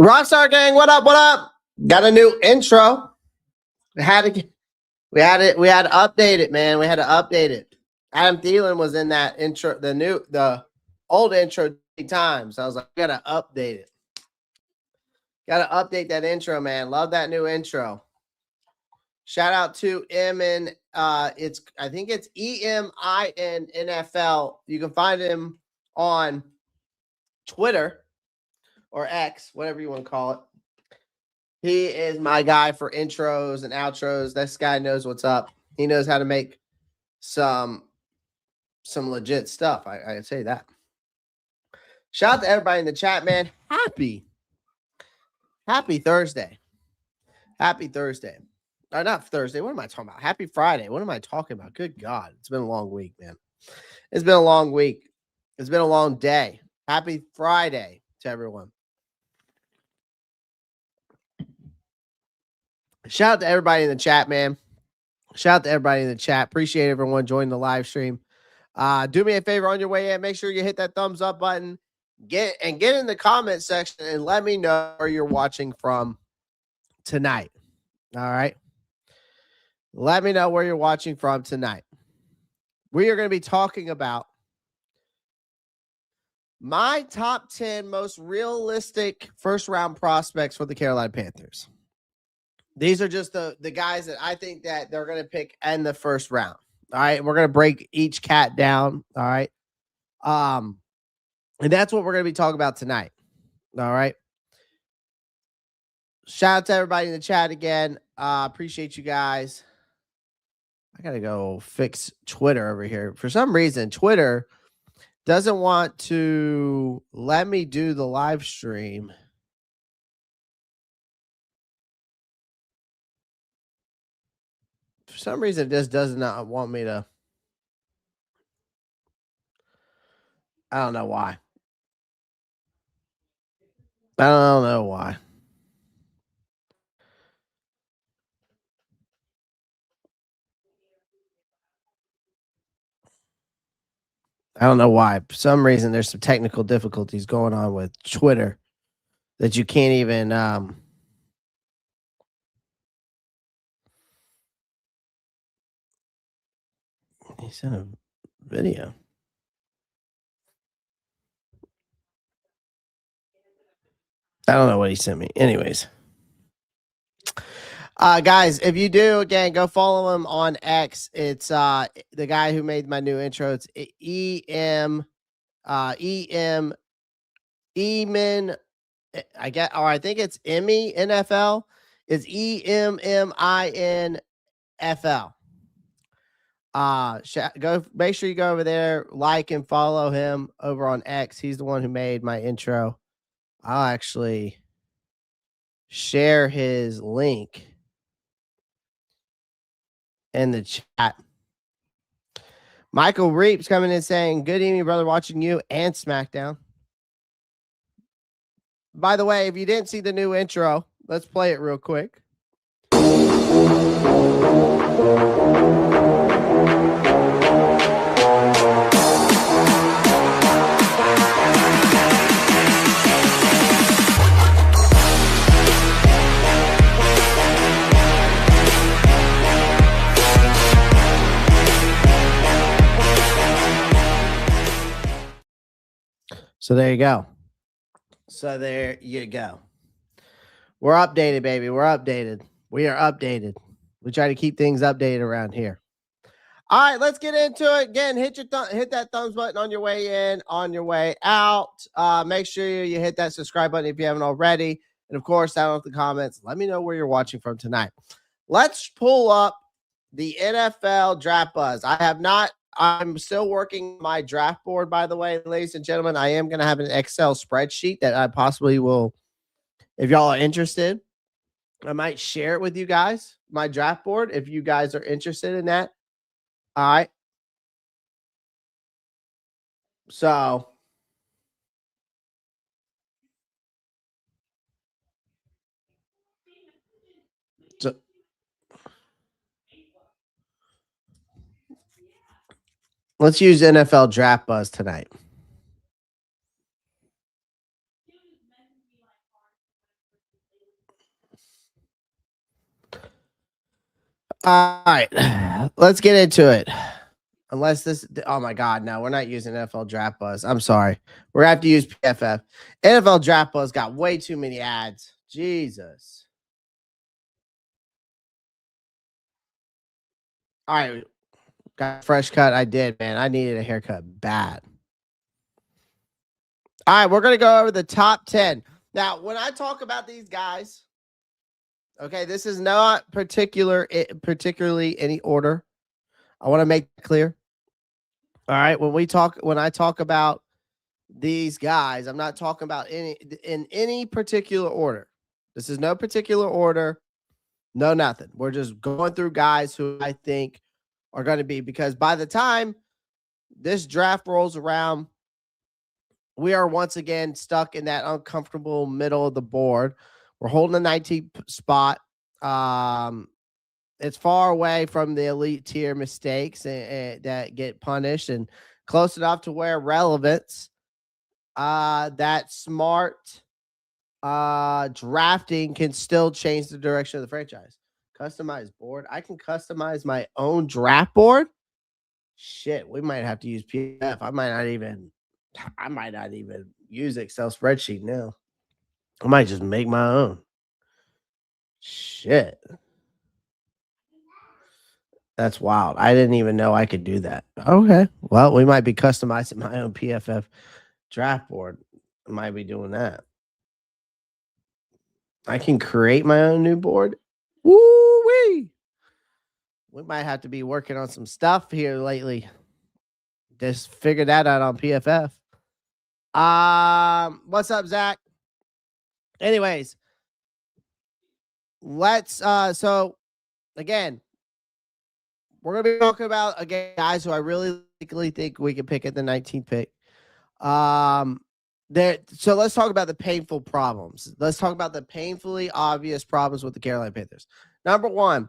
Rockstar Gang, what up? What up? Got a new intro. We had to update it, man. We had to update it. Adam Thielen was in that intro, the old intro 3 times. I was like, gotta update it. Gotta update that intro, man. Love that new intro. Shout out to Emin. I think it's EMIN NFL. You can find him on Twitter or X, whatever you want to call it. He is my guy for intros and outros. This guy knows what's up. He knows how to make some legit stuff. I'd say that. Shout out to everybody in the chat, man. Happy Thursday. Happy Thursday. Or not Thursday. What am I talking about? Happy Friday. What am I talking about? Good God. It's been a long week, man. It's been a long week. It's been a long day. Happy Friday to everyone. Shout out to everybody in the chat, man. Shout out to everybody in the chat. Appreciate everyone joining the live stream. Do me a favor on your way in. Make sure you hit that thumbs up button. Get in the comment section and let me know where you're watching from tonight. All right. Let me know where you're watching from tonight. We are going to be talking about my top 10 most realistic first round prospects for the Carolina Panthers. These are just the guys that I think that they're going to pick in the first round. All right. We're going to break each cat down. All right. And that's what we're going to be talking about tonight. All right. Shout out to everybody in the chat again. Appreciate you guys. I got to go fix Twitter over here. For some reason, Twitter doesn't want to let me do the live stream. For some reason, it just does not want me to. I don't know why. I don't know why. I don't know why. For some reason, there's some technical difficulties going on with Twitter that you can't even. He sent a video. I don't know what he sent me. Anyways. Guys, if you do, again, go follow him on X. It's the guy who made my new intro. It's Emin. I think it's Emmy NFL. It's EMMINFL. Go make sure you go over there, like and follow him over on X. He's the one who made my intro. I'll actually share his link in the chat. Michael Reeps coming in saying, good evening, brother, watching you and SmackDown. By the way, if you didn't see the new intro, let's play it real quick. So there you go. We're updated, baby. We're updated. We are updated. We try to keep things updated around here. All right, let's get into it. Again, hit that thumbs button on your way in, on your way out. Make sure you hit that subscribe button if you haven't already. And, of course, down in the comments, let me know where you're watching from tonight. Let's pull up the NFL Draft Buzz. I'm still working my draft board, by the way, ladies and gentlemen. I am going to have an Excel spreadsheet that I possibly will, if y'all are interested, I might share it with you guys, my draft board, if you guys are interested in that. All right. So let's use NFL Draft Buzz tonight. All right, let's get into it. Unless this, oh my God, no, we're not using NFL Draft Buzz. I'm sorry. We're going to have to use PFF. NFL Draft Buzz got way too many ads. Jesus. All right, got a fresh cut. I did, man. I needed a haircut bad. All right, we're going to go over the top 10. Now, when I talk about these guys, okay, this is not particularly any order. I want to make it clear. All right, when I talk about these guys, I'm not talking about in any particular order. This is no particular order. No, nothing. We're just going through guys who I think are going to be, because by the time this draft rolls around, we are once again stuck in that uncomfortable middle of the board. We're holding the 19th spot. It's far away from the elite tier mistakes that get punished, and close enough to where relevance, that smart drafting can still change the direction of the franchise. Customized board. I can customize my own draft board. Shit, we might have to use PF. I might not even use Excel spreadsheet now. I might just make my own. Shit. That's wild. I didn't even know I could do that. Okay. Well, we might be customizing my own PFF draft board. I might be doing that. I can create my own new board. Woo-wee. We might have to be working on some stuff here lately. Just figure that out on PFF. What's up, Zach? Anyways, let's so again, we're gonna be talking about guys who I really think we can pick at the 19th pick. So let's talk about the painful problems. Let's talk about the painfully obvious problems with the Carolina Panthers. Number one,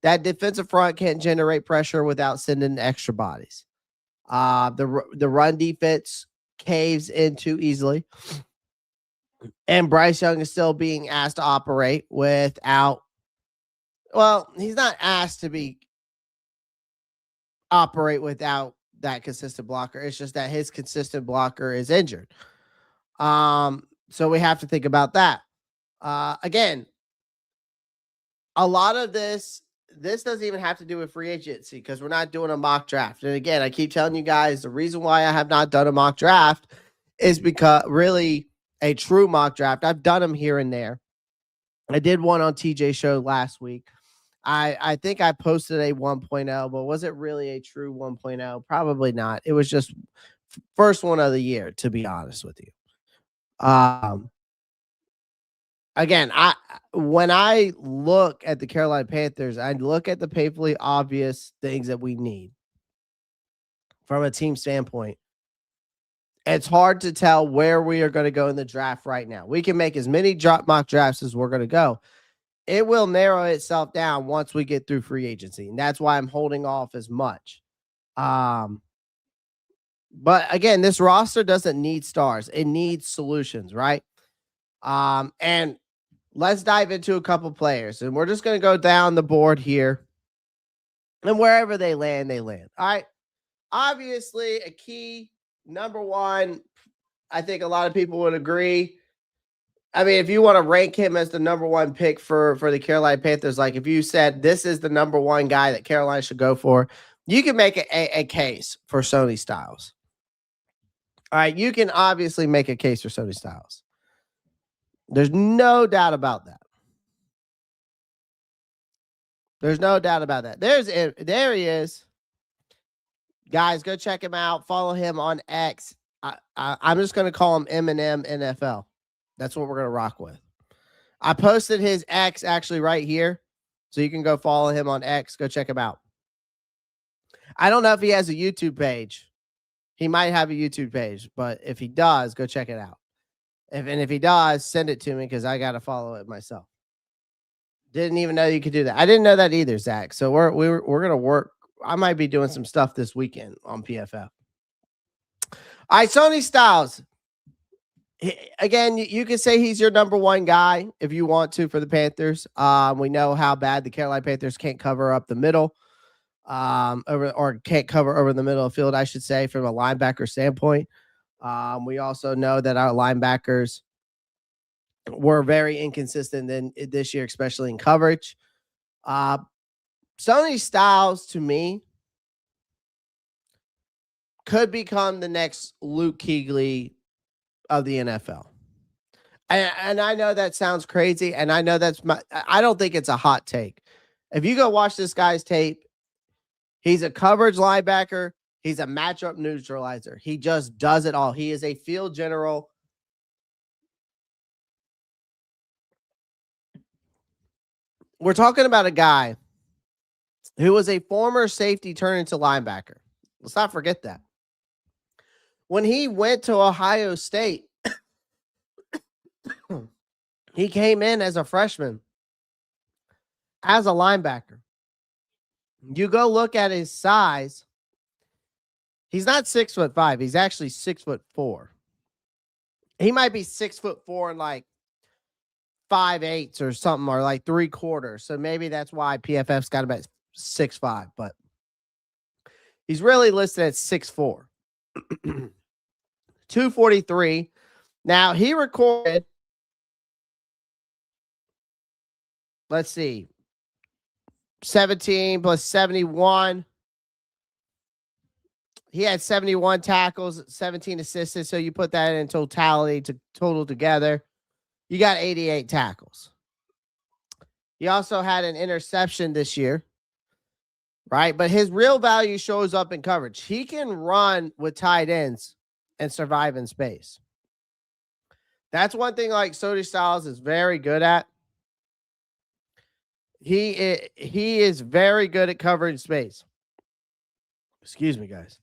that defensive front can't generate pressure without sending extra bodies. The run defense caves in too easily. And Bryce Young is still being asked to operate without, well, he's not asked to operate without that consistent blocker. It's just that his consistent blocker is injured. So we have to think about that. Again, a lot of this doesn't even have to do with free agency, because we're not doing a mock draft. And again, I keep telling you guys, the reason why I have not done a mock draft is because really a true mock draft. I've done them here and there. I did one on TJ show last week. I think I posted a 1.0, but was it really a true 1.0? Probably not. It was just first one of the year, to be honest with you. Again, when I look at the Carolina Panthers, I look at the painfully obvious things that we need from a team standpoint. It's hard to tell where we are going to go in the draft right now. We can make as many mock drafts as we're going to go. It will narrow itself down once we get through free agency, and that's why I'm holding off as much. But again, this roster doesn't need stars. It needs solutions, right? And let's dive into a couple players, and we're just going to go down the board here, and wherever they land, they land. All right. Obviously, a key number one, I think a lot of people would agree. I mean, if you want to rank him as the number one pick for the Carolina Panthers, like if you said this is the number one guy that Carolina should go for, you can make a case for Sony Styles. All right, you can obviously make a case for Sony Styles. There's no doubt about that. There's no doubt about that. There he is. Guys, go check him out. Follow him on X. I'm just going to call him Eminem NFL. That's what we're going to rock with. I posted his X actually right here, so you can go follow him on X. Go check him out. I don't know if he has a YouTube page. He might have a YouTube page, but if he does, go check it out. If he does, send it to me, because I got to follow it myself. Didn't even know you could do that. I didn't know that either, Zach. So we're going to work. I might be doing some stuff this weekend on PFF. All right, Sony Styles. Again, you could say he's your number one guy if you want to for the Panthers. We know how bad the Carolina Panthers can't cover up the middle, or can't cover over the middle of the field, I should say, from a linebacker standpoint. We also know that our linebackers were very inconsistent in this year, especially in coverage. Sonny Styles, to me, could become the next Luke Kuechly of the NFL. And I know that sounds crazy, and I know I don't think it's a hot take. If you go watch this guy's tape, he's a coverage linebacker. He's a matchup neutralizer. He just does it all. He is a field general. We're talking about a guy who was a former safety turned into linebacker. Let's not forget that. When he went to Ohio State, he came in as a freshman as a linebacker. You go look at his size. He's not 6'5". He's actually 6'4". He might be 6'4" and like 5/8 or something, or like 3/4. So maybe that's why PFF's got him at 6'5", but he's really listed at 6'4". 243. Now he recorded, let's see, 17 plus 71. He had 71 tackles, 17 assists. So you put that in totality to total together, you got 88 tackles. He also had an interception this year, right? But his real value shows up in coverage. He can run with tight ends and survive in space. That's one thing like Sonny Styles is very good at. He is very good at covering space. Excuse me, guys.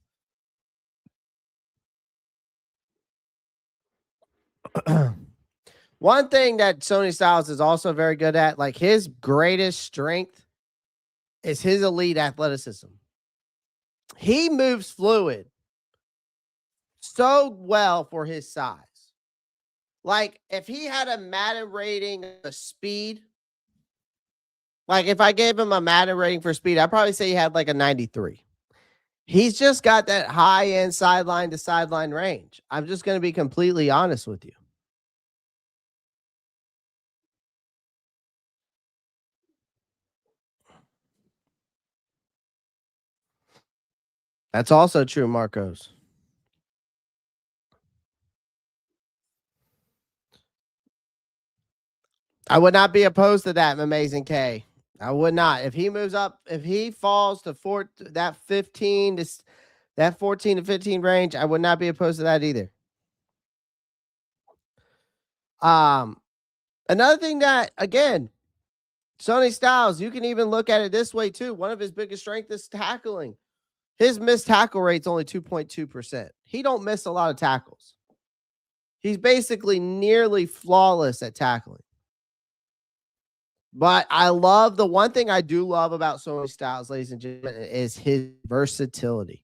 One thing that Sonny Styles is also very good at, like his greatest strength, is his elite athleticism. He moves fluid so well for his size. Like if he had a Madden rating of speed, like if I gave him a Madden rating for speed, I'd probably say he had like a 93. He's just got that high end sideline to sideline range. I'm just going to be completely honest with you. That's also true, Marcos. I would not be opposed to that, Amazing K. I would not. If he moves up, if he falls to that 14 to 15 range, I would not be opposed to that either. Another thing that, again, Sonny Styles, you can even look at it this way too. One of his biggest strengths is tackling. His missed tackle rate's only 2.2%. He don't miss a lot of tackles. He's basically nearly flawless at tackling. But I love, the one thing I do love about Sonny Styles, ladies and gentlemen, is his versatility.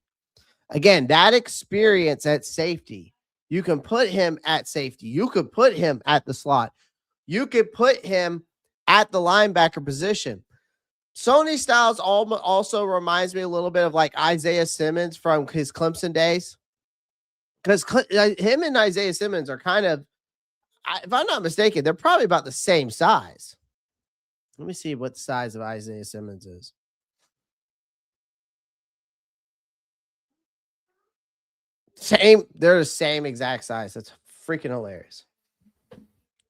Again, that experience at safety, you can put him at safety. You could put him at the slot. You could put him at the linebacker position. Sonny Styles also reminds me a little bit of like Isaiah Simmons from his Clemson days. Because him and Isaiah Simmons are kind of, if I'm not mistaken, they're probably about the same size. Let me see what the size of Isaiah Simmons is. They're the same exact size. That's freaking hilarious.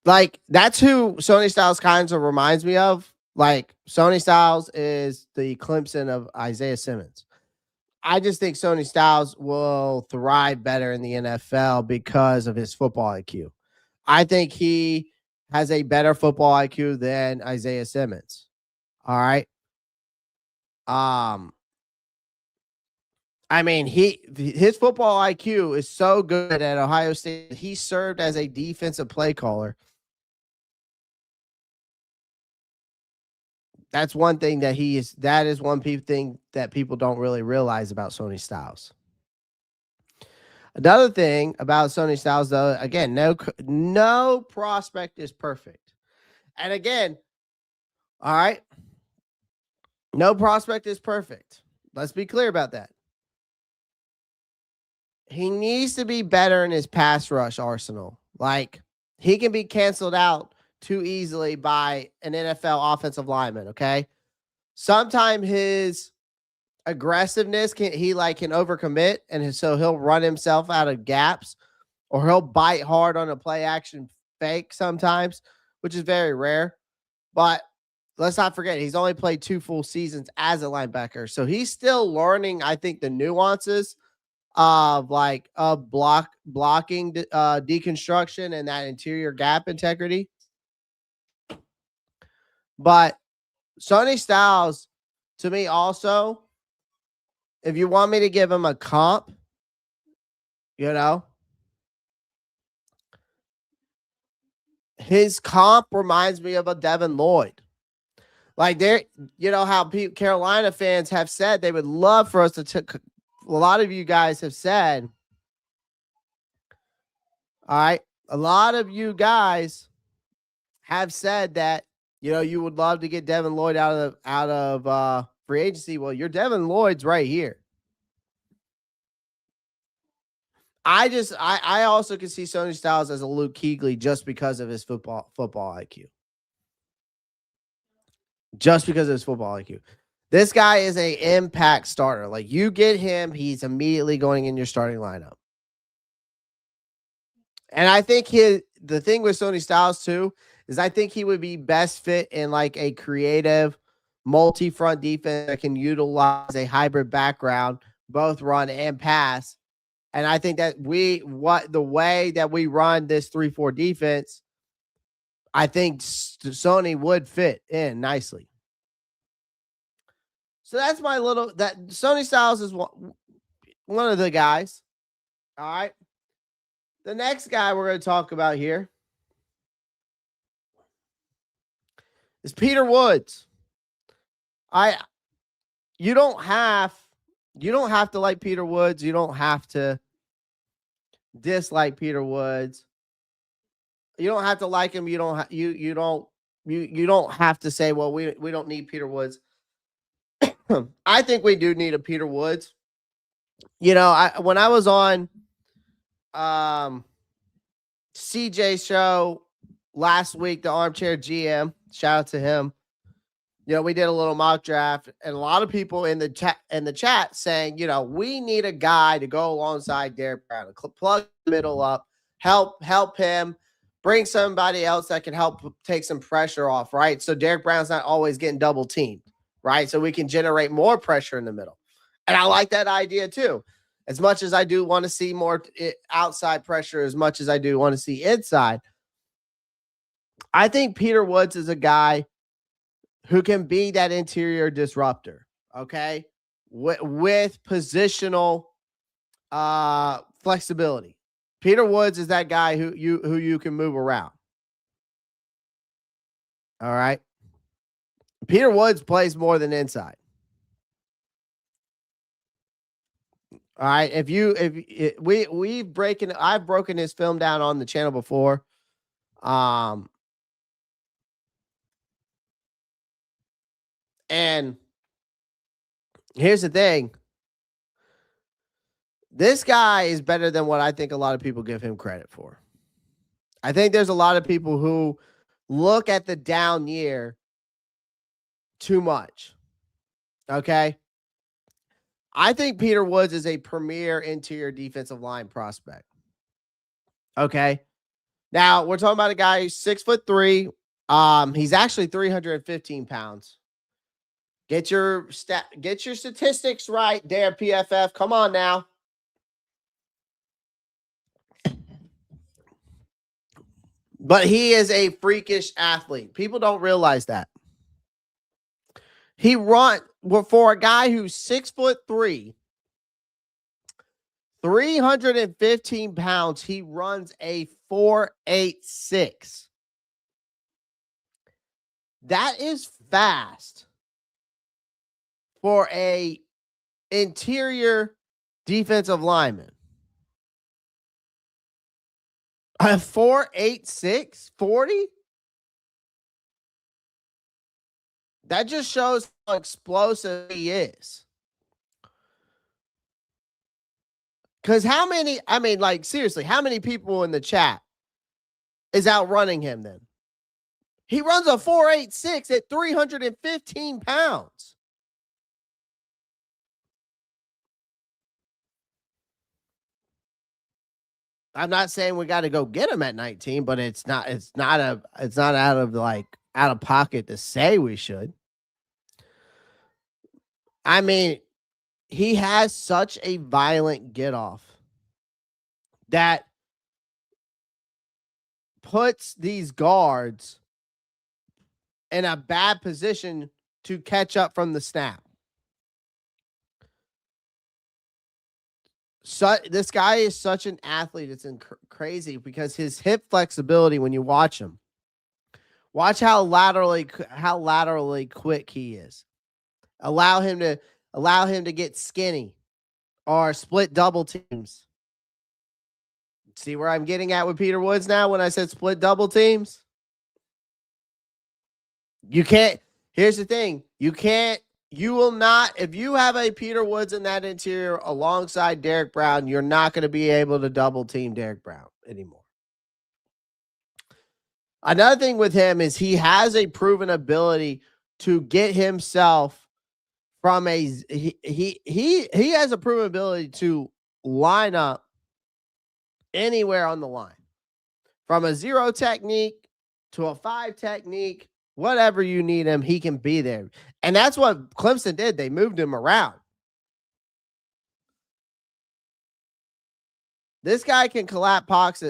Like, that's who Sonny Styles kind of reminds me of. Like, Sonny Styles is the Clemson of Isaiah Simmons. I just think Sonny Styles will thrive better in the NFL because of his football IQ. I think he has a better football IQ than Isaiah Simmons. All right. I mean, his football IQ is so good at Ohio State. He served as a defensive play caller. That's one thing that that is one thing that people don't really realize about Sonny Styles. Another thing about Sony Styles, though, again, no prospect is perfect. And again, all right, no prospect is perfect. Let's be clear about that. He needs to be better in his pass rush arsenal. Like, he can be canceled out too easily by an NFL offensive lineman, okay? Sometimes his aggressiveness can overcommit, and so he'll run himself out of gaps, or he'll bite hard on a play action fake sometimes, which is very rare. But let's not forget, he's only played 2 full seasons as a linebacker. So he's still learning, I think, the nuances of blocking deconstruction and that interior gap integrity. But Sonny Styles, to me, also, if you want me to give him a comp, his comp reminds me of a Devin Lloyd. Like, there, how Carolina fans have said they would love for us to a lot of you guys have said, all right, a lot of you guys have said that, you would love to get Devin Lloyd out of free agency. Well, your Devin Lloyd's right here. I also can see Sonny Styles as a Luke Kuechly just because of his football IQ. Just because of his football IQ. This guy is an impact starter. Like, you get him, he's immediately going in your starting lineup. And I think the thing with Sonny Styles too is I think he would be best fit in like a creative multi-front defense that can utilize a hybrid background, both run and pass. And I think that the way that we run this 3-4 defense, I think Sony would fit in nicely. So that's that Sonny Styles is one of the guys. All right. The next guy we're going to talk about here is Peter Woods. You don't have to like Peter Woods. You don't have to dislike Peter Woods. You don't have to like him. You don't have to say, well, we don't need Peter Woods. I think we do need a Peter Woods. When I was on CJ's show last week, the Armchair GM, shout out to him. We did a little mock draft, and a lot of people in the chat saying, we need a guy to go alongside Derrick Brown, plug the middle up, help him, bring somebody else that can help take some pressure off, right? So Derrick Brown's not always getting double teamed, right? So we can generate more pressure in the middle. And I like that idea too. As much as I do want to see more outside pressure, as much as I do want to see inside, I think Peter Woods is a guy who can be that interior disruptor, okay, with positional flexibility. Peter Woods is that guy who you can move around. All right. Peter Woods plays more than inside. All right. I've broken his film down on the channel before. And here's the thing. This guy is better than what I think a lot of people give him credit for. I think there's a lot of people who look at the down year too much. Okay. I think Peter Woods is a premier interior defensive line prospect. Okay. Now we're talking about a guy who's 6'3". He's actually 315 pounds. Get your statistics right there, PFF. Come on now. But he is a freakish athlete. People don't realize that. He for a guy who's 6'3", 315 pounds, he runs a 4.86. That is fast for a interior defensive lineman. A 4.86 40. That just shows how explosive he is. Because how many? I mean, like seriously, how many people in the chat is outrunning him? Then he runs a 4.86 at 315 pounds. I'm not saying we got to go get him at 19, but it's not out of pocket to say we should. I mean, he has such a violent get off that puts these guards in a bad position to catch up from the snap. So this guy is such an athlete. It's crazy because his hip flexibility, when you watch him, watch how laterally quick he is. Allow him to get skinny or split double teams. See where I'm getting at with Peter Woods now when I said split double teams? You can't. Here's the thing. You will not, if you have a Peter Woods in that interior alongside Derek Brown, you're not going to be able to double team Derek Brown anymore. Another thing with him is he has a proven ability to get himself from he has a proven ability to line up anywhere on the line. From a 0 technique to a 5 technique, whatever you need him, he can be there. And that's what Clemson did. They moved him around. This guy can collapse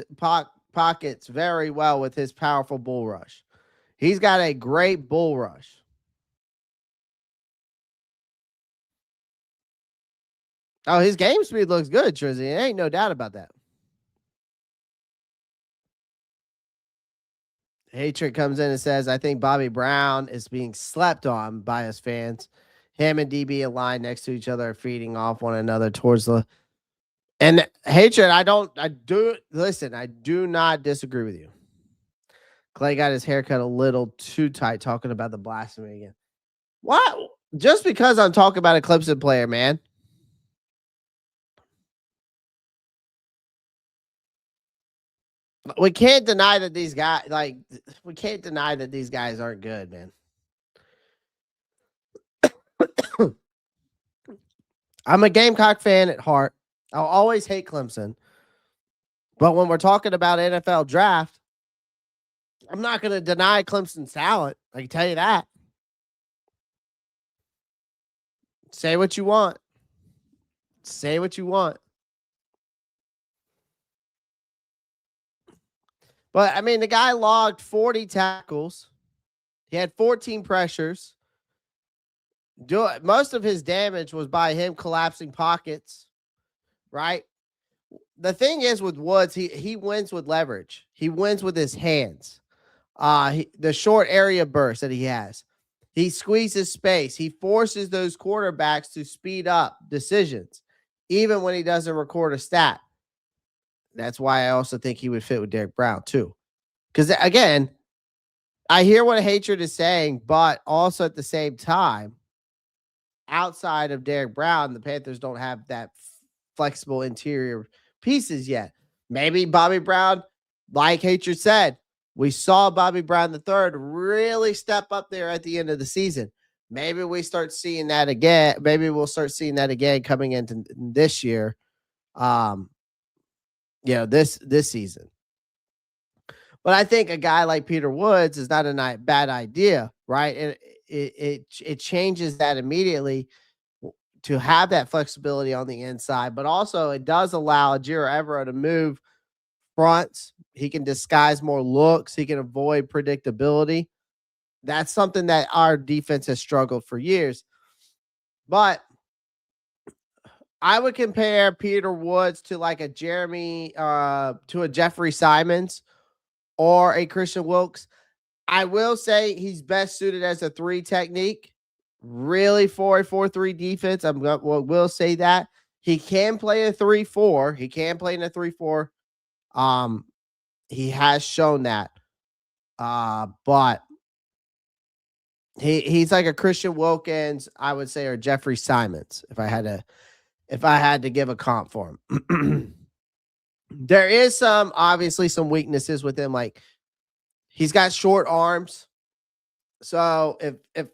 pockets very well with his powerful bull rush. He's got a great bull rush. Oh, his game speed looks good, Trizzy. There ain't no doubt about that. Hatred comes in and says, I think Bobby Brown is being slept on by his fans. Him and DB aligned next to each other, feeding off one another towards the. And Hatred, I do not disagree with you. Clay got his haircut a little too tight talking about the blasphemy again. What? Just because I'm talking about a Clemson player, man. We can't deny that these guys, aren't good, man. I'm a Gamecock fan at heart. I'll always hate Clemson. But when we're talking about NFL draft, I'm not going to deny Clemson's talent. I can tell you that. Say what you want. Say what you want. But, I mean, the guy logged 40 tackles. He had 14 pressures. Most of his damage was by him collapsing pockets, right? The thing is with Woods, he wins with leverage. He wins with his hands. The short area burst that he has. He squeezes space. He forces those quarterbacks to speed up decisions, even when he doesn't record a stat. That's why I also think he would fit with Derek Brown, too. Because, again, I hear what Hatred is saying, but also at the same time, outside of Derek Brown, the Panthers don't have that flexible interior pieces yet. Maybe Bobby Brown, like Hatred said, we saw Bobby Brown III really step up there at the end of the season. Maybe we start seeing that again. Maybe we'll start seeing that again coming into this year. This season. But I think a guy like Peter Woods is not a bad idea, right? It changes that immediately to have that flexibility on the inside, but also it does allow Jiro Evero to move fronts. He can disguise more looks. He can avoid predictability. That's something that our defense has struggled for years. But I would compare Peter Woods to like a to a Jeffrey Simons or a Christian Wilkes. I will say he's best suited as a 3 technique, really for a 4-3 defense. Will say that. He can play a 3-4. He can play in a 3-4. He has shown that. But he's like a Christian Wilkins, I would say, or Jeffrey Simons, if I had to give a comp for him. There is obviously some weaknesses with him, like he's got short arms. So if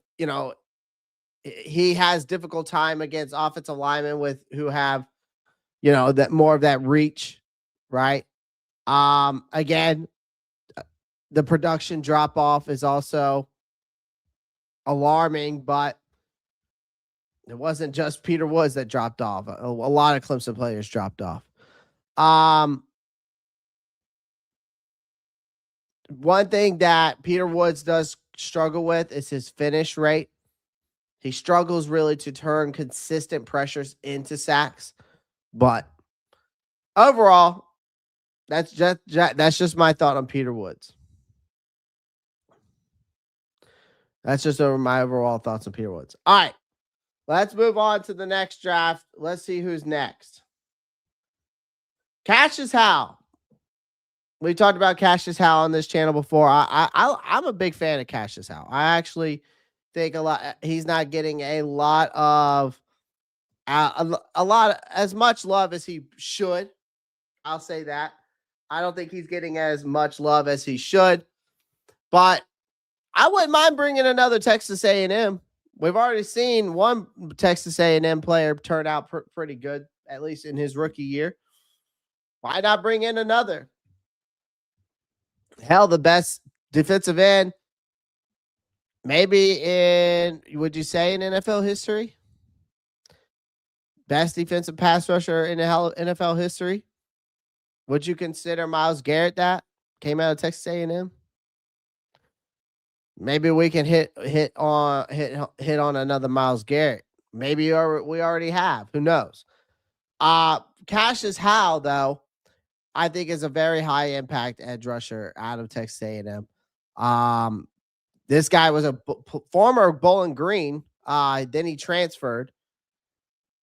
he has difficult time against offensive linemen who have, that more of that reach, right? Again, the production drop off is also alarming, but it wasn't just Peter Woods that dropped off. A lot of Clemson players dropped off. One thing that Peter Woods does struggle with is his finish rate. He struggles really to turn consistent pressures into sacks, but overall, that's just my thought on Peter Woods. That's just my overall thoughts on Peter Woods. All right, let's move on to the next draft. Let's see who's next. Cashius Howell. We talked about Cashius Howell on this channel before. I'm a big fan of Cashius Howell. I actually think he's not getting a lot as much love as he should. I'll say that. I don't think he's getting as much love as he should, but I wouldn't mind bringing another Texas A&M. We've already seen one Texas A&M player turn out pretty good, at least in his rookie year. Why not bring in another? Hell, the best defensive end, maybe would you say in NFL history? Best defensive pass rusher in NFL history? Would you consider Myles Garrett that? Came out of Texas A&M? Maybe we can hit on another Myles Garrett. Maybe we already have. Who knows? Cashius Howell, though, I think is a very high impact edge rusher out of Texas A&M. This guy was a former Bowling Green. Then he transferred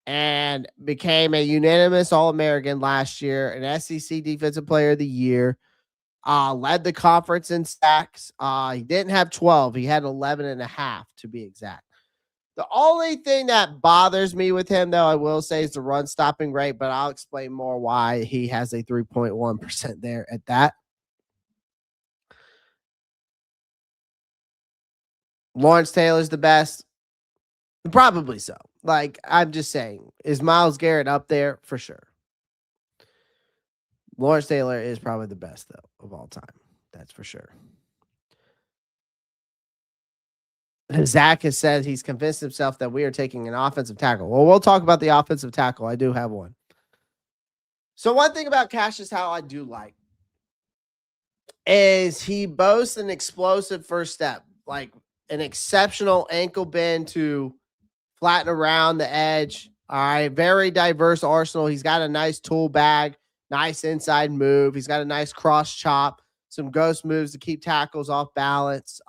and became a unanimous All-American last year, an SEC Defensive Player of the Year. Led the conference in sacks. He didn't have 12. He had 11.5 to be exact. The only thing that bothers me with him, though, I will say, is the run stopping rate, but I'll explain more why he has a 3.1% there at that. Lawrence Taylor's the best. Probably so. Like, I'm just saying, is Myles Garrett up there? For sure. Lawrence Taylor is probably the best, though, of all time. That's for sure. Zach has said he's convinced himself that we are taking an offensive tackle. Well, we'll talk about the offensive tackle. I do have one. So one thing about Cashius Howell I do like is he boasts an explosive first step, like an exceptional ankle bend to flatten around the edge. All right, very diverse arsenal. He's got a nice tool bag, nice inside move. He's got a nice cross chop, some ghost moves to keep tackles off balance.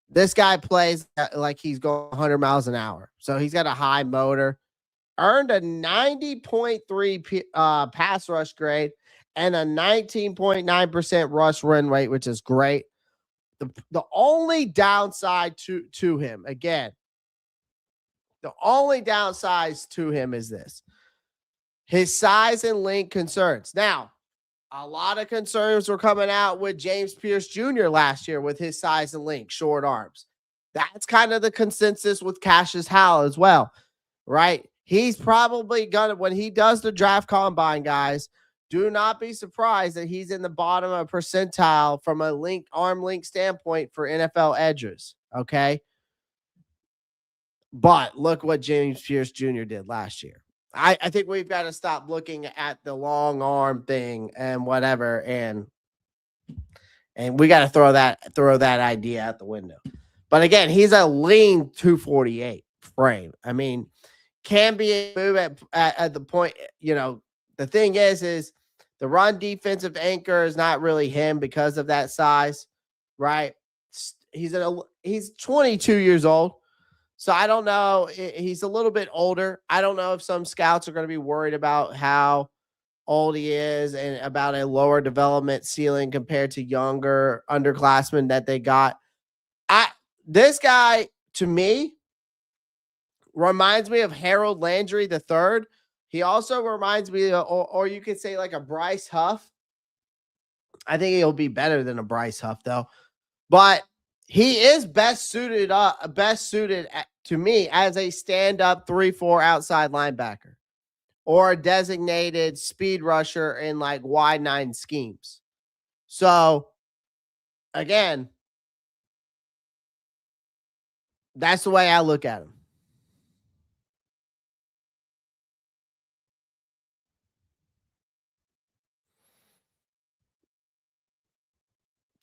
This guy plays like he's going 100 miles an hour. So he's got a high motor, earned a 90.3 pass rush grade and a 19.9% rush run rate, which is great. The only downside to him, again, the only downside to him is this. His size and length concerns. Now, a lot of concerns were coming out with James Pierce Jr. last year with his size and length, short arms. That's kind of the consensus with Cashius Howell as well, right? He's probably going to, when he does the draft combine, guys, do not be surprised that he's in the bottom of a percentile from a arm length standpoint for NFL edges, okay? But look what James Pierce Jr. did last year. I think we've got to stop looking at the long arm thing and whatever, and we got to throw that idea out the window. But again, he's a lean 248 frame. I mean, can be a move at the point. The thing is the run defensive anchor is not really him because of that size, right? He's 22 years old. So I don't know. He's a little bit older. I don't know if some scouts are going to be worried about how old he is and about a lower development ceiling compared to younger underclassmen that they got. This guy, to me, reminds me of Harold Landry III. He also reminds me, or you could say like a Bryce Huff. I think he'll be better than a Bryce Huff, though. But he is best suited to me as a stand-up 3-4 outside linebacker or a designated speed rusher in like wide 9 schemes. So, again, that's the way I look at him.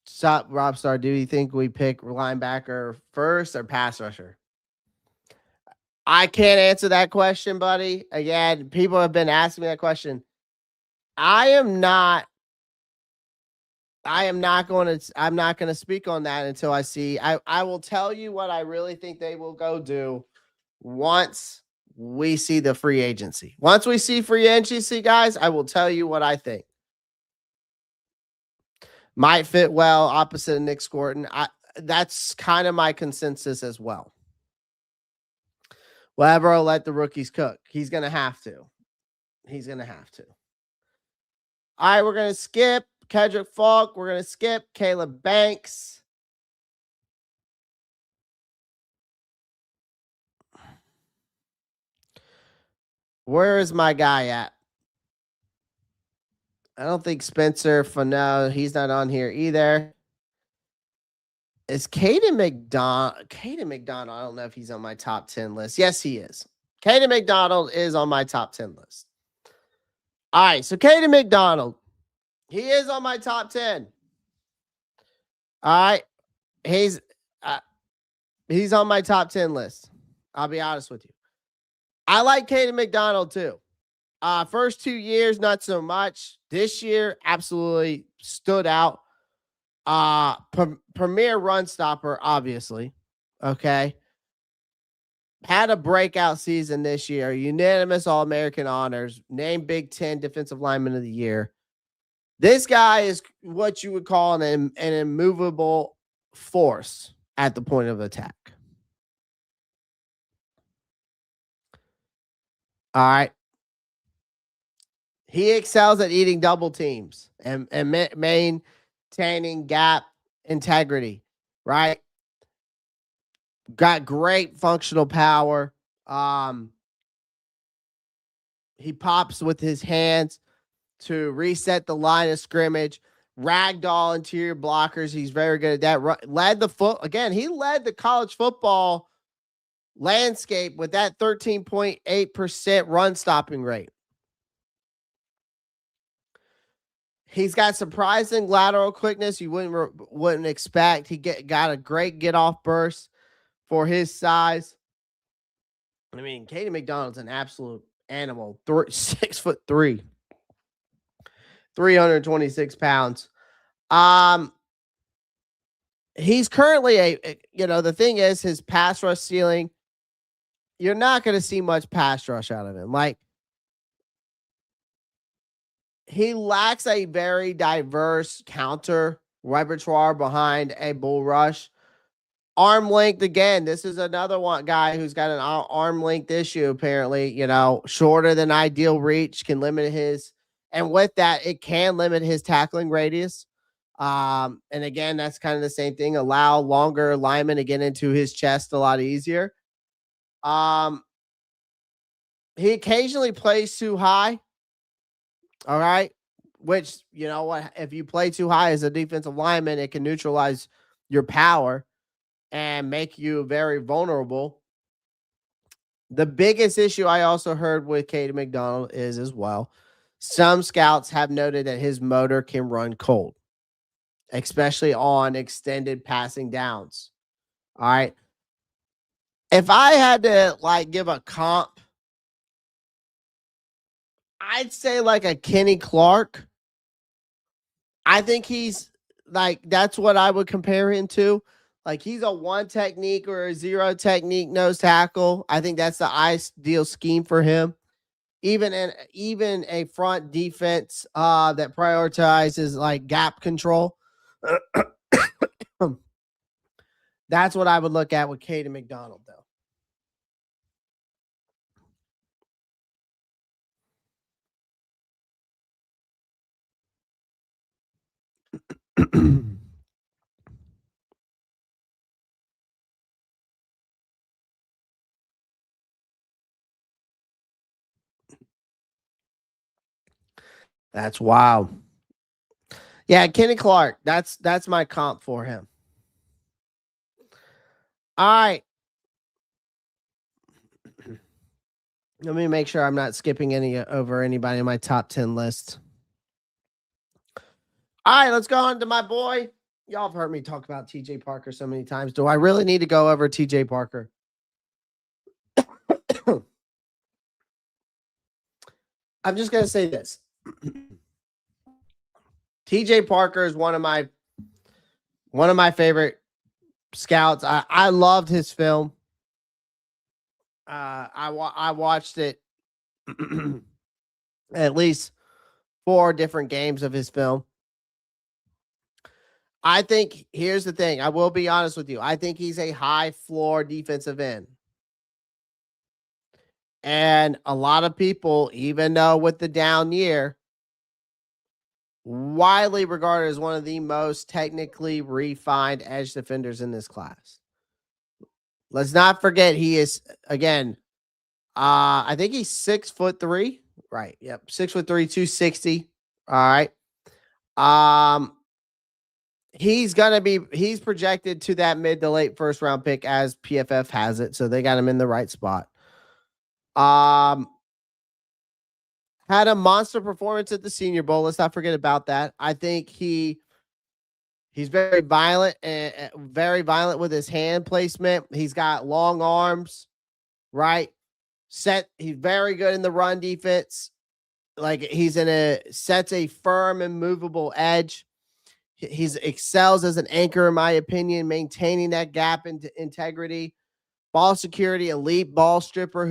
Sup, Robstar, do you think we pick linebacker first or pass rusher? I can't answer that question, buddy. Again, people have been asking me that question. I'm not going to speak on that until I see. I will tell you what I really think they will go do once we see the free agency. Once we see free agency, guys, I will tell you what I think. Might fit well opposite of Nick Scorton. That's kind of my consensus as well. Whatever, I'll let the rookies cook. He's going to have to. All right, we're going to skip Kedrick Falk. We're going to skip Caleb Banks. Where is my guy at? I don't think Spencer Fano, he's not on here either. Is Caden McDonald? I don't know if he's on my top 10 list. Yes, he is. Caden McDonald is on my top 10 list. All right, so Caden McDonald, he is on my top 10. All right, he's on my top 10 list. I'll be honest with you. I like Caden McDonald too. First 2 years, not so much. This year, absolutely stood out. Premier run stopper, obviously. Okay. Had a breakout season this year. Unanimous All-American honors. Named Big Ten Defensive Lineman of the Year. This guy is what you would call an immovable force at the point of attack. All right. He excels at eating double teams and maintaining gap integrity, right? Got great functional power. He pops with his hands to reset the line of scrimmage, ragdoll interior blockers. He's very good at that. He led the college football landscape with that 13.8% run stopping rate. He's got surprising lateral quickness you wouldn't expect. He got a great get off burst for his size. I mean, Caden McDonald's an absolute animal. 6'3", 326 pounds. He's currently the thing is his pass rush ceiling. You're not going to see much pass rush out of him. Like, he lacks a very diverse counter repertoire behind a bull rush. Arm length, again, this is another guy who's got an arm length issue, apparently. Shorter than ideal reach can limit his, and with that, it can limit his tackling radius. And again, that's kind of the same thing. Allow longer linemen to get into his chest a lot easier. He occasionally plays too high. All right. Which, you know what, if you play too high as a defensive lineman, it can neutralize your power and make you very vulnerable. The biggest issue I also heard with Caden McDonald is as well, some scouts have noted that his motor can run cold, especially on extended passing downs. All right. If I had to give a comp, I'd say like a Kenny Clark. I think he's that's what I would compare him to. He's a 1 technique or a 0 technique nose tackle. I think that's the ideal scheme for him. even a front defense that prioritizes like gap control. That's what I would look at with Caden McDonald, though. That's wild. Yeah, Kenny Clark. That's my comp for him. All right. Let me make sure I'm not skipping over anybody in my top 10 list. All right, let's go on to my boy. Y'all have heard me talk about TJ Parker so many times. Do I really need to go over TJ Parker? I'm just going to say this. TJ Parker is one of my favorite scouts. I loved his film. I watched it at least 4 different games of his film. I think here's the thing. I will be honest with you. I think he's a high floor defensive end. And a lot of people, even though with the down year, widely regarded as one of the most technically refined edge defenders in this class. Let's not forget he is, again, I think he's 6'3". Right. Yep. 6'3", 260. All right. He's projected to that mid to late first round pick as PFF has it. So they got him in the right spot. Had a monster performance at the Senior Bowl. Let's not forget about that. I think he's very violent and very violent with his hand placement. He's got long arms, right? He's very good in the run defense. Like sets a firm and movable edge. He's excels as an anchor, in my opinion, maintaining that gap into integrity, ball security, elite ball stripper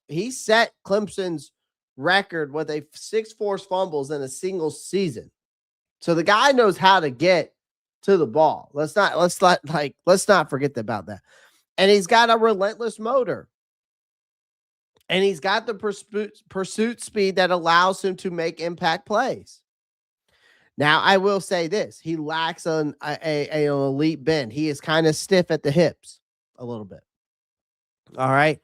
he set Clemson's record with a 6 forced fumbles in a single season. So the guy knows how to get to the ball. Let's not forget about that. And he's got a relentless motor. And he's got the pursuit speed that allows him to make impact plays. Now, I will say this. He lacks an elite bend. He is kind of stiff at the hips a little bit. All right.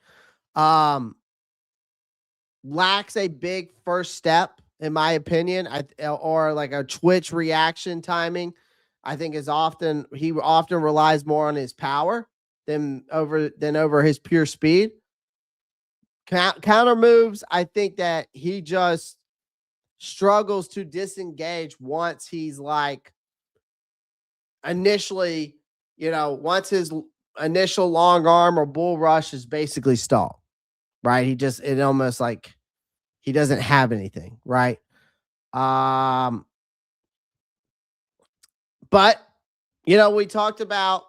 Lacks a big first step, in my opinion, or like a twitch reaction timing. I think he often relies more on his power than over his pure speed. Counter moves, I think that he just struggles to disengage once he's like initially, once his initial long arm or bull rush is basically stalled, right? It almost like he doesn't have anything, right? But when we talk about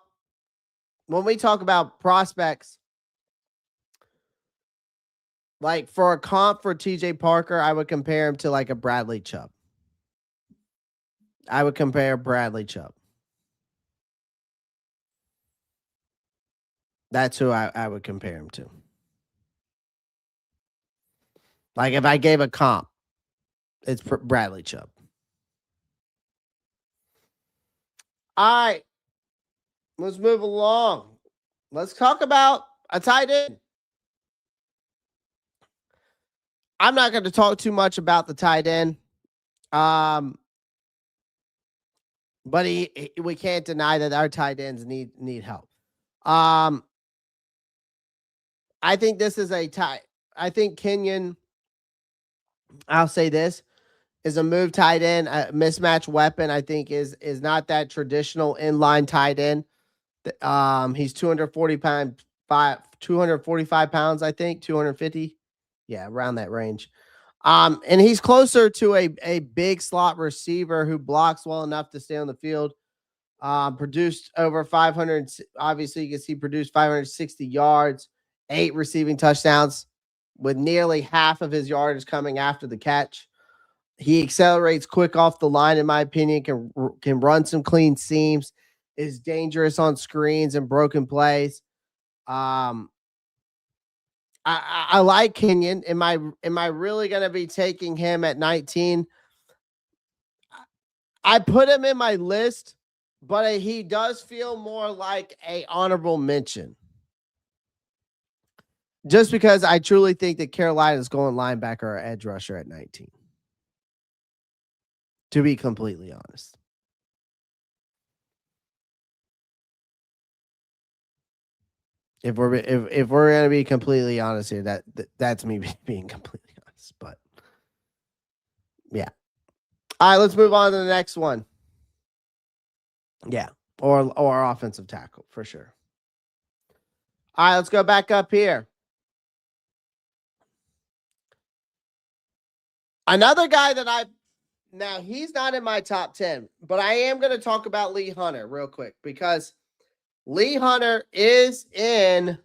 prospects, like for a comp for TJ Parker, I would compare him to like a Bradley Chubb. I would compare Bradley Chubb. That's who I would compare him to. Like if I gave a comp, it's Bradley Chubb. All right. Let's move along. Let's talk about a tight end. I'm not going to talk too much about the tight end. But we can't deny that our tight ends need help. I think this is I think Kenyon, I'll say this, is a move tight end, a mismatch weapon. I think is not that traditional inline tight end. He's 245 pounds, I think, 250. Yeah, around that range. And he's closer to a big slot receiver who blocks well enough to stay on the field. Produced over 500. Obviously, you can see produced 560 yards, 8 receiving touchdowns. with nearly half of his yardage coming after the catch. He accelerates quick off the line, in my opinion, can run some clean seams, is dangerous on screens and broken plays. I like Kenyon. Am I really going to be taking him at 19? I put him in my list, but he does feel more like a honorable mention. Just because I truly think that Carolina is going linebacker or edge rusher at 19. To be completely honest. If we're going to be completely honest here, that's me being completely honest. But yeah. All right, let's move on to the next one. Yeah, or offensive tackle for sure. All right, let's go back up here. Another guy that now he's not in my top 10, but I am going to talk about Lee Hunter real quick because Lee Hunter is in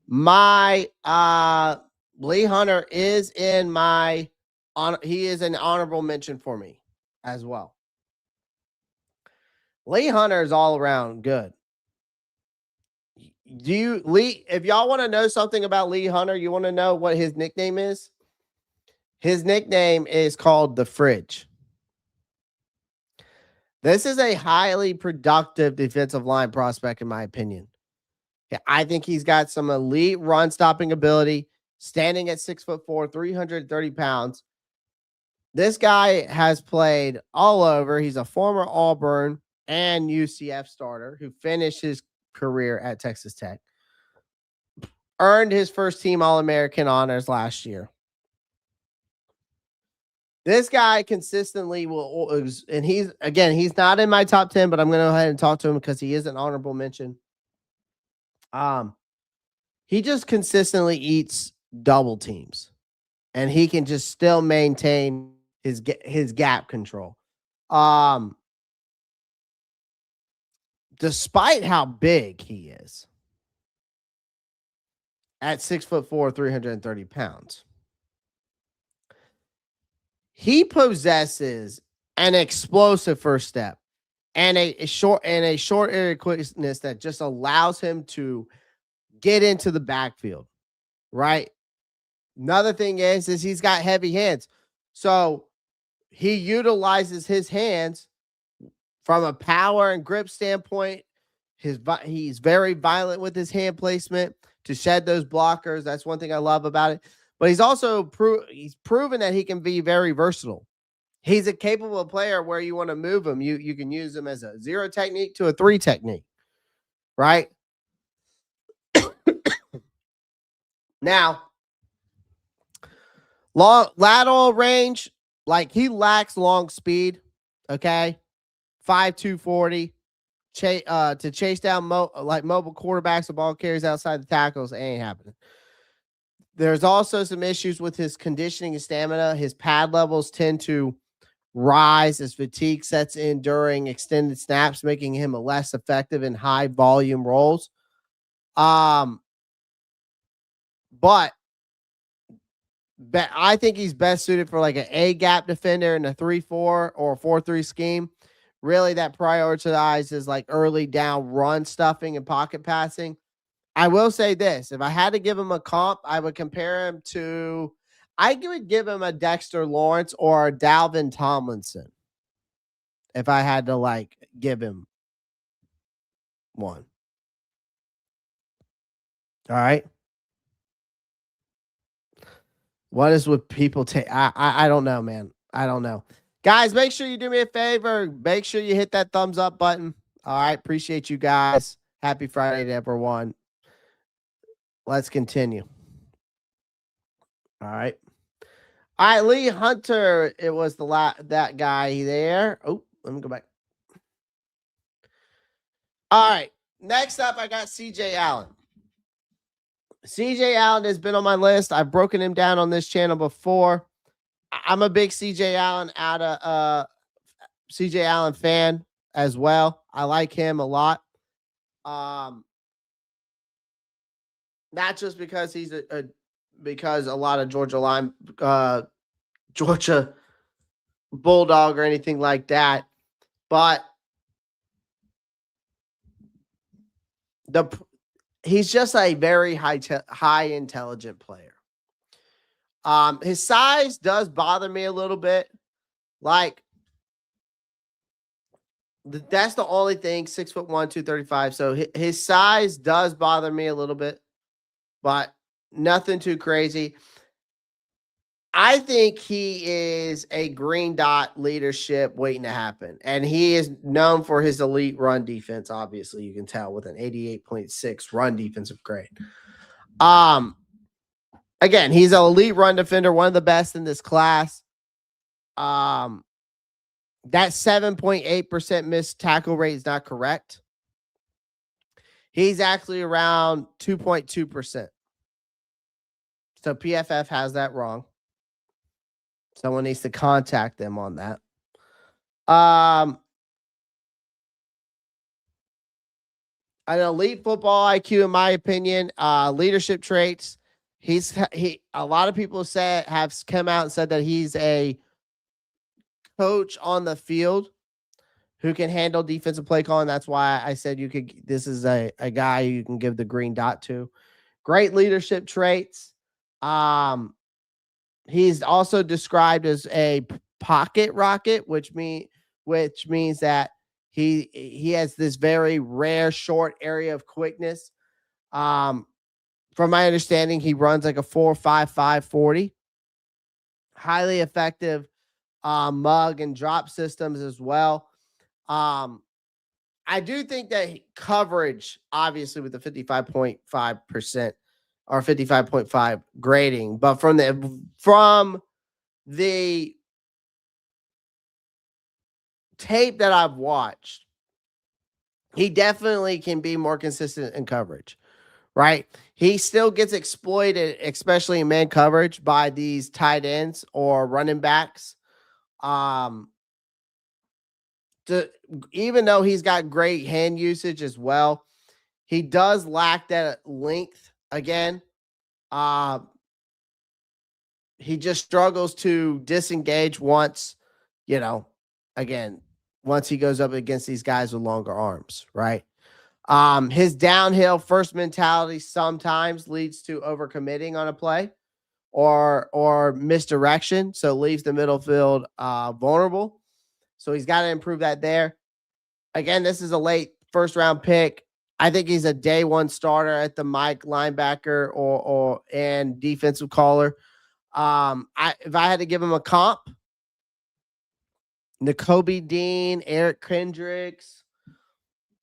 my he is an honorable mention for me as well. Lee Hunter is all around good. If y'all want to know something about Lee Hunter, you want to know what his nickname is? His nickname is called the Fridge. This is a highly productive defensive line prospect, in my opinion. Yeah, I think he's got some elite run stopping ability, standing at 6'4", 330 pounds. This guy has played all over. He's a former Auburn and UCF starter who finished his career at Texas Tech. Earned his first team All-American honors last year. This guy consistently and he's not in my top 10, but I'm going to go ahead and talk to him because he is an honorable mention. He just consistently eats double teams, and he can just still maintain his gap control. Despite how big he is at 6'4", 330 pounds. He possesses an explosive first step and a short area quickness that just allows him to get into the backfield, right? Another thing is he's got heavy hands. So he utilizes his hands from a power and grip standpoint. He's very violent with his hand placement to shed those blockers. That's one thing I love about it. But he's also proven that he can be very versatile. He's a capable player where you want to move him. You can use him as a 0 technique to a 3 technique, right? Now, long lateral range, like he lacks long speed, okay? 5'2", 40. To chase down mobile quarterbacks, the ball carries outside the tackles, it ain't happening. There's also some issues with his conditioning and stamina. His pad levels tend to rise as fatigue sets in during extended snaps, making him less effective in high volume roles. But I think he's best suited for like an A gap defender in a 3-4 or a 4-3 scheme. Really, that prioritizes like early down run stuffing and pocket passing. I will say this. If I had to give him a comp, I would compare him to, I would give him a Dexter Lawrence or a Dalvin Tomlinson. If I had to like give him one. All right. What is with people take? I don't know, man. I don't know. Guys, make sure you do me a favor. Make sure you hit that thumbs up button. All right. Appreciate you guys. Happy Friday to everyone. Let's continue. All right. All right, Lee Hunter. It was that guy there. Oh, let me go back. All right. Next up, I got CJ Allen. CJ Allen has been on my list. I've broken him down on this channel before. I'm a big CJ Allen fan as well. I like him a lot. Not just because he's a because a lot of Georgia Bulldog or anything like that, but he's just a very high intelligent player. His size does bother me a little bit. Like, that's the only thing. 6'1", 235. So his size does bother me a little bit, but nothing too crazy. I think he is a green dot leadership waiting to happen. And he is known for his elite run defense. Obviously, you can tell with an 88.6 run defensive grade. Again, he's an elite run defender, one of the best in this class. That 7.8% missed tackle rate is not correct. He's actually around 2.2%. So PFF has that wrong. Someone needs to contact them on that. An elite football IQ, in my opinion. Leadership traits. A lot of people have come out and said that he's a coach on the field who can handle defensive play calling. That's why I said this is a guy you can give the green dot to. Great leadership traits. He's also described as a pocket rocket, which means that he has this very rare short area of quickness. From my understanding, he runs like a 4.55 40. Highly effective mug and drop systems as well. I do think that coverage, obviously with the 55.5% or 55.5 grading, but from the tape that I've watched, he definitely can be more consistent in coverage, right? He still gets exploited, especially in man coverage, by these tight ends or running backs. Even though he's got great hand usage as well, he does lack that length again. He just struggles to disengage once he goes up against these guys with longer arms, right? His downhill first mentality sometimes leads to overcommitting on a play or misdirection, so leaves the middle field vulnerable. So he's got to improve that there. Again, this is a late first-round pick. I think he's a day one starter at the Mike linebacker and defensive caller. If I had to give him a comp, Nakobe Dean, Eric Kendricks.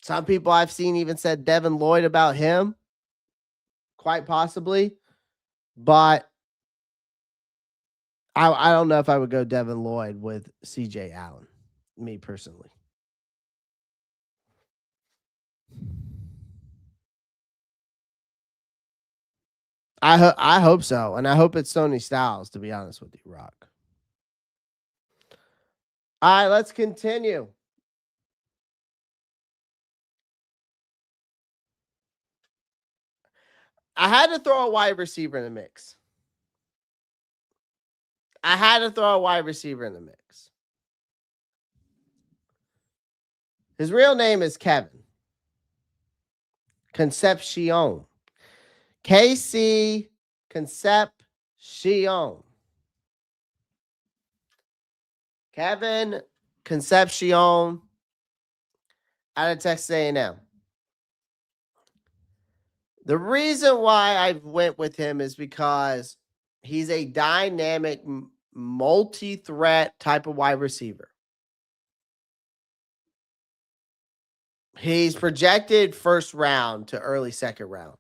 Some people I've seen even said Devin Lloyd about him, quite possibly. But I don't know if I would go Devin Lloyd with CJ Allen, me personally. I hope so, and I hope it's Sony Styles, to be honest with you, Rock. All right, let's continue. I had to throw a wide receiver in the mix. His real name is Kevin Concepcion. KC Concepcion. Kevin Concepcion out of Texas A&M. The reason why I went with him is because he's a dynamic, multi-threat type of wide receiver. He's projected first round to early second round.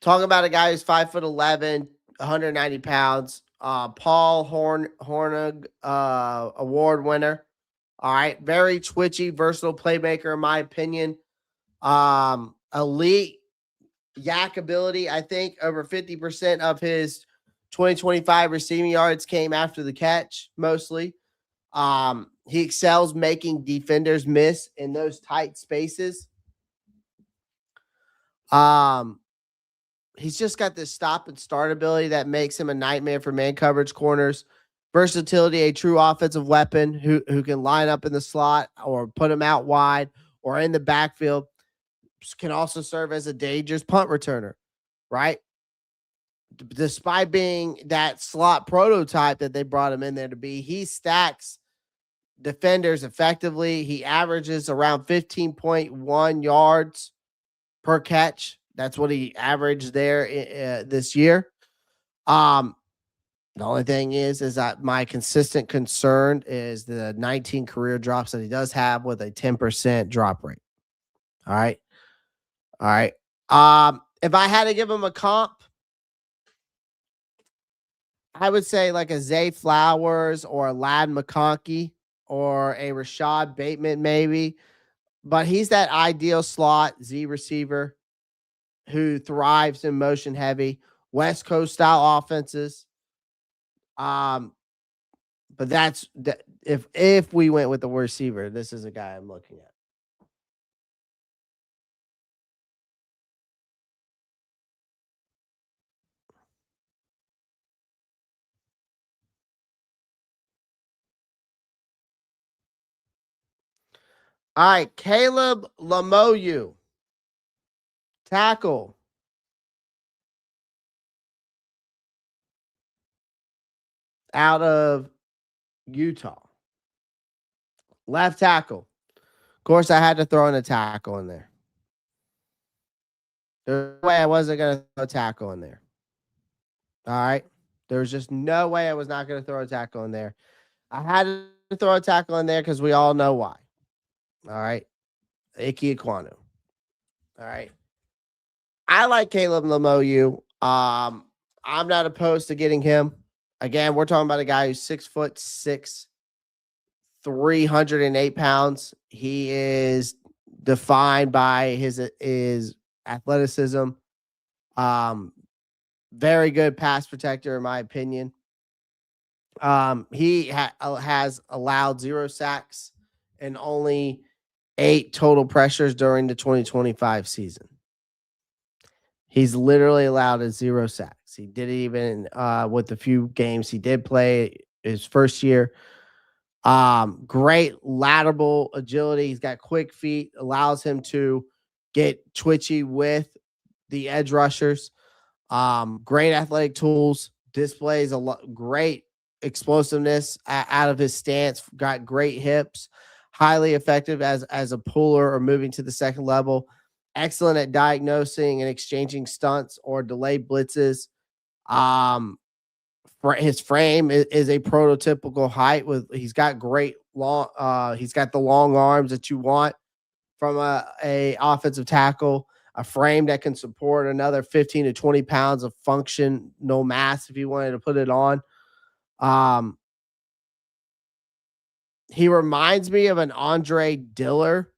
Talking about a guy who's 5'11", 190 pounds. Paul Hornung award winner. All right. Very twitchy, versatile playmaker, in my opinion. Elite yak ability. I think over 50% of his 2025 receiving yards came after the catch, mostly. He excels making defenders miss in those tight spaces. He's just got this stop and start ability that makes him a nightmare for man coverage corners. Versatility, a true offensive weapon who can line up in the slot or put him out wide or in the backfield. Can also serve as a dangerous punt returner, right? Despite being that slot prototype that they brought him in there to be, he stacks defenders effectively. He averages around 15.1 yards per catch. That's what he averaged there this year. The only thing is that my consistent concern is the 19 career drops that he does have with a 10% drop rate. All right. All right. If I had to give him a comp, I would say like a Zay Flowers or a Ladd McConkey or a Rashad Bateman, maybe. But he's that ideal slot Z receiver who thrives in motion heavy, West Coast style offenses. But that's if we went with the receiver, this is a guy I'm looking at. All right, Caleb Lomu, tackle. Out of Utah. Left tackle. Of course, I had to throw in a tackle in there. There's no way I wasn't going to throw a tackle in there. All right. There's just no way I was not going to throw a tackle in there. I had to throw a tackle in there because we all know why. All right. Ike Ekwonu. All right. I like Caleb Lomu. I'm not opposed to getting him. Again, we're talking about a guy who's 6'6", 308 pounds. He is defined by his athleticism. Very good pass protector, in my opinion. He has allowed 0 sacks and only 8 total pressures during the 2025 season. He's literally allowed 0 sacks. He did it even with the few games he did play his first year. Great lateral agility. He's got quick feet, allows him to get twitchy with the edge rushers. Great athletic tools, displays great explosiveness out of his stance, got great hips, highly effective as a puller or moving to the second level, excellent at diagnosing and exchanging stunts or delayed blitzes. His frame is a prototypical height he's got great long he's got the long arms that you want from a offensive tackle, a frame that can support another 15 to 20 pounds of functional mass if you wanted to put it on. He reminds me of an Andre Diller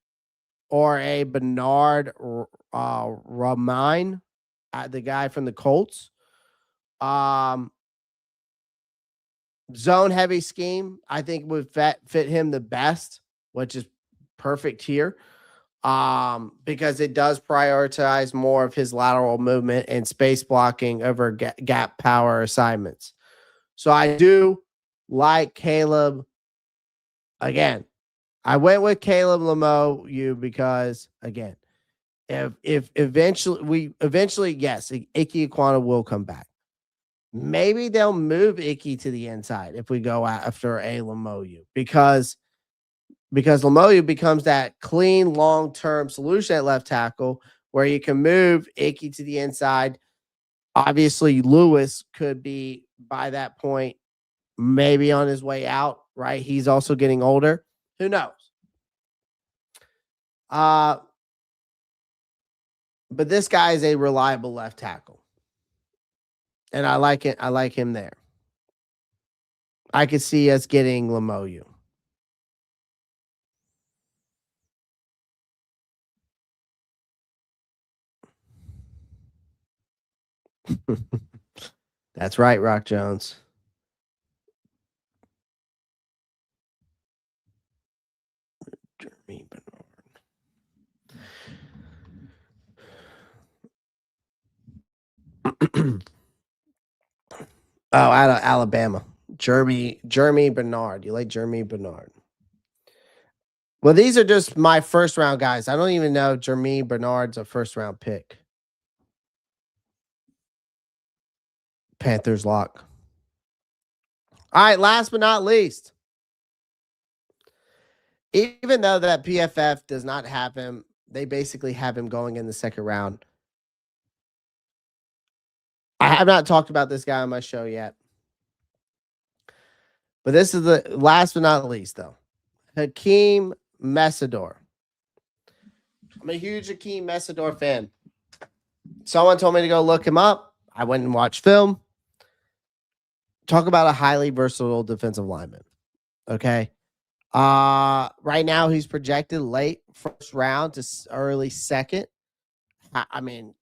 or a Bernard Ramine, the guy from the Colts. Zone heavy scheme, I think would fit him the best, which is perfect here. Because it does prioritize more of his lateral movement and space blocking over gap power assignments. So I do like Caleb. Again, I went with Caleb Lomu because again, if eventually, yes, Ike Ekwonu will come back. Maybe they'll move Icky to the inside if we go after a Lomu because Lomu becomes that clean long-term solution at left tackle where you can move Icky to the inside. Obviously, Lewis could be by that point maybe on his way out, right? He's also getting older. Who knows? But this guy is a reliable left tackle. And I like it. I like him there. I could see us getting Lomu. That's right, Rock Jones. Jeremy Bernard. out of Alabama. Jeremy Bernard. You like Jeremy Bernard? Well, these are just my first round guys. I don't even know Jeremy Bernard's a first round pick. Panthers lock. All right, last but not least. Even though that PFF does not have him, they basically have him going in the second round. I have not talked about this guy on my show yet. But this is the last but not least, though. Hakeem Messidor. I'm a huge Hakeem Messidor fan. Someone told me to go look him up. I went and watched film. Talk about a highly versatile defensive lineman. Okay. Right now he's projected late first round to early second. I mean,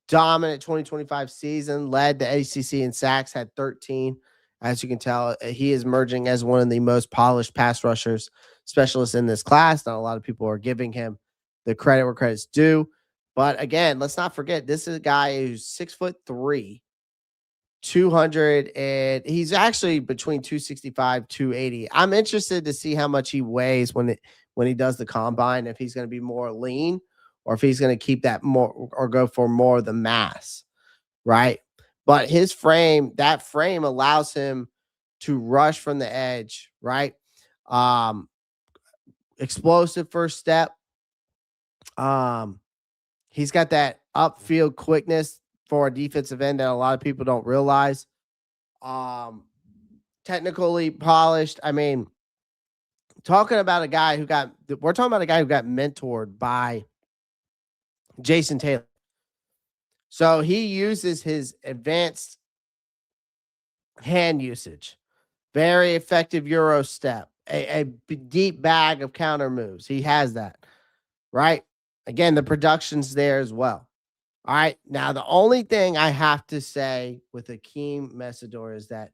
dominant 2025 season, led the ACC in sacks, had 13. As you can tell, he is emerging as one of the most polished pass rushers specialists in this class. Not a lot of people are giving him the credit where credit's due. But again, let's not forget, this is a guy who's 6'3", 200, and he's actually between 265, 280. I'm interested to see how much he weighs when he does the combine, if he's going to be more lean or if he's going to keep that more or go for more of the mass, right? But his frame, that frame allows him to rush from the edge, right? Explosive first step. He's got that upfield quickness for a defensive end that a lot of people don't realize. Technically polished. I mean, we're talking about a guy who got mentored by Jason Taylor. So he uses his advanced hand usage, very effective Euro step, a deep bag of counter moves. He has that, right? Again, the production's there as well. All right. Now, the only thing I have to say with Hakeem Messidor is that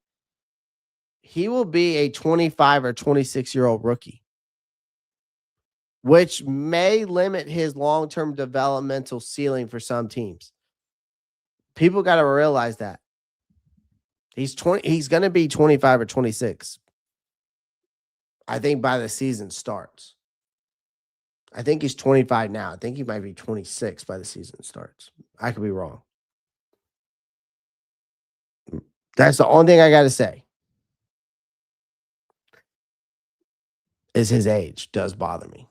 he will be a 25 or 26-year-old rookie, which may limit his long-term developmental ceiling for some teams. People got to realize that. He's going to be 25 or 26. I think by the season starts. I think he's 25 now. I think he might be 26 by the season starts. I could be wrong. That's the only thing I got to say. Is his age does bother me.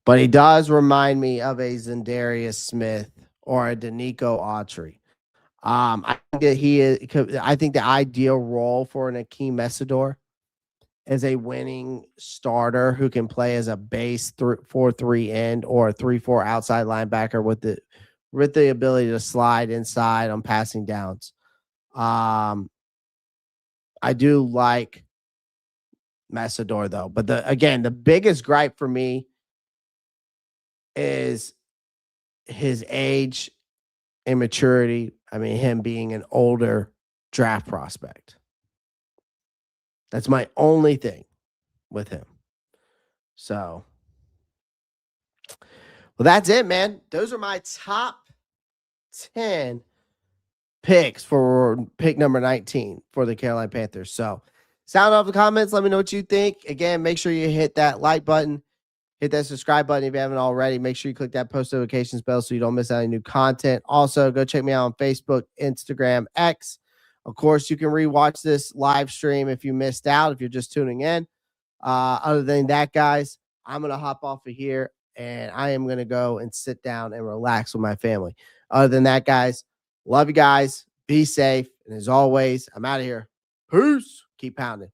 But he does remind me of a Zendarius Smith or a Danico Autry. I think that I think the ideal role for an Hakeem Messidor is a winning starter who can play as a base 4-3 end or a 3-4 outside linebacker with the ability to slide inside on passing downs. I do like Messidor though, but the biggest gripe for me is his age and maturity. I mean, him being an older draft prospect. That's my only thing with him. So, well, that's it, man. Those are my top 10 picks for pick number 19 for the Carolina Panthers. So, sound off the comments. Let me know what you think. Again, make sure you hit that like button. Hit that subscribe button if you haven't already. Make sure you click that post notifications bell so you don't miss any new content. Also, go check me out on Facebook, Instagram, X. Of course, you can rewatch this live stream if you missed out, if you're just tuning in. Other than that, guys, I'm going to hop off of here, and I am going to go and sit down and relax with my family. Other than that, guys, love you guys. Be safe. And as always, I'm out of here. Peace. Keep pounding.